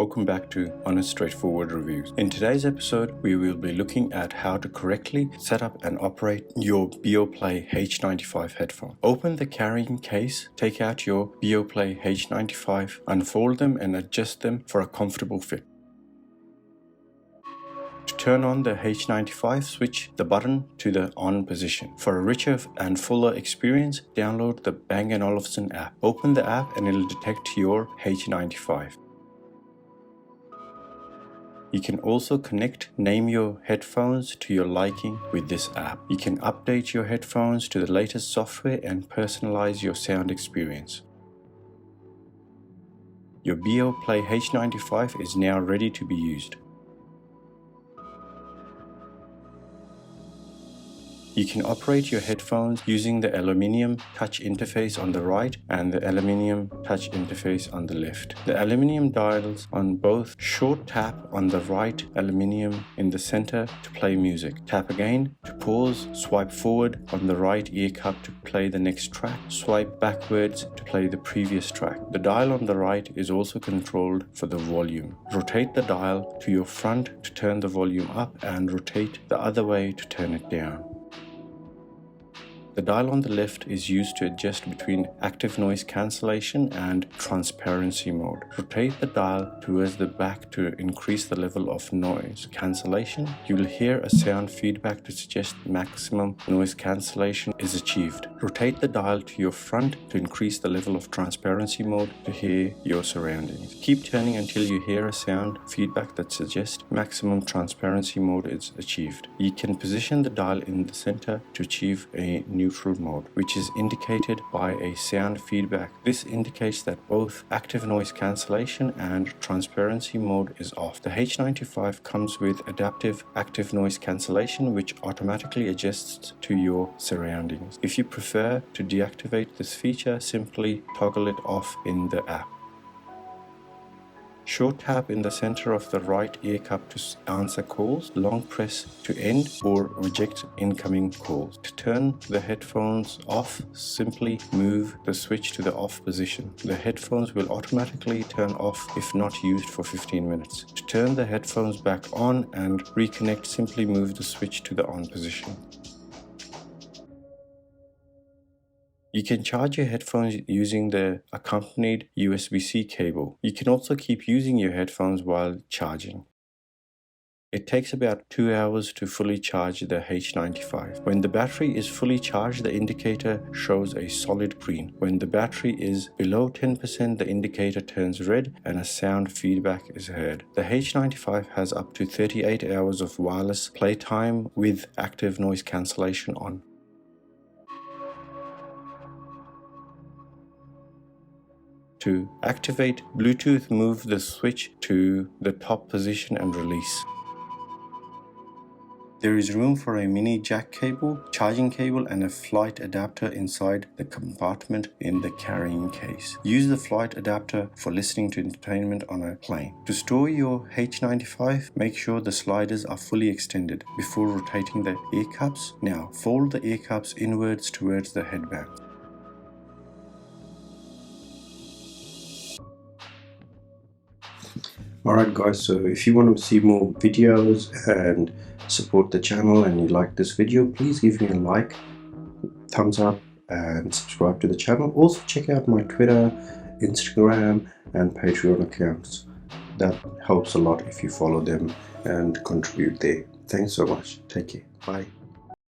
welcome back to Honest Straightforward Reviews. In today's episode, we will be looking at how to correctly set up and operate your Beoplay H95 headphone. Open the carrying case, take out your Beoplay H95, unfold them and adjust them for a comfortable fit. To turn on the H95, switch the button to the on position. For a richer and fuller experience, download the Bang & Olufsen app. Open the app and it'll detect your H95. You can also name your headphones to your liking with this app. You can update your headphones to the latest software and personalize your sound experience. Your Beoplay H95 is now ready to be used. You can operate your headphones using the aluminium touch interface on the right and the aluminium touch interface on the left. The aluminium dials on both short tap on the right aluminium in the center to play music. Tap again to pause, swipe forward on the right ear cup to play the next track, swipe backwards to play the previous track. The dial on the right is also controlled for the volume. Rotate the dial to your front to turn the volume up and rotate the other way to turn it down. The dial on the left is used to adjust between active noise cancellation and transparency mode. Rotate the dial towards the back to increase the level of noise cancellation. You will hear a sound feedback to suggest maximum noise cancellation is achieved. Rotate the dial to your front to increase the level of transparency mode to hear your surroundings. Keep turning until you hear a sound feedback that suggests maximum transparency mode is achieved. You can position the dial in the center to achieve a neutral mode, which is indicated by a sound feedback. This indicates that both active noise cancellation and transparency mode is off. The H95 comes with adaptive active noise cancellation, which automatically adjusts to your surroundings. If you prefer to deactivate this feature, simply toggle it off in the app. Short tap in the center of the right ear cup to answer calls, long press to end or reject incoming calls. To turn the headphones off, simply move the switch to the off position. The headphones will automatically turn off if not used for 15 minutes. To turn the headphones back on and reconnect, simply move the switch to the on position. You can charge your headphones using the accompanied USB-C cable. You can also keep using your headphones while charging. It takes about 2 hours to fully charge the H95. When the battery is fully charged, the indicator shows a solid green. When the battery is below 10%, the indicator turns red and a sound feedback is heard. The H95 has up to 38 hours of wireless playtime with active noise cancellation on. To activate Bluetooth, move the switch to the top position and release. There is room for a mini jack cable, charging cable and a flight adapter inside the compartment in the carrying case. Use the flight adapter for listening to entertainment on a plane. To store your H95, make sure the sliders are fully extended before rotating the ear cups. Now fold the ear cups inwards towards the headband. Alright guys, so if you want to see more videos and support the channel and you like this video, please give me a like, thumbs up and subscribe to the channel. Also check out my Twitter, Instagram and Patreon accounts. That helps a lot if you follow them and contribute there. Thanks so much. Take care. Bye.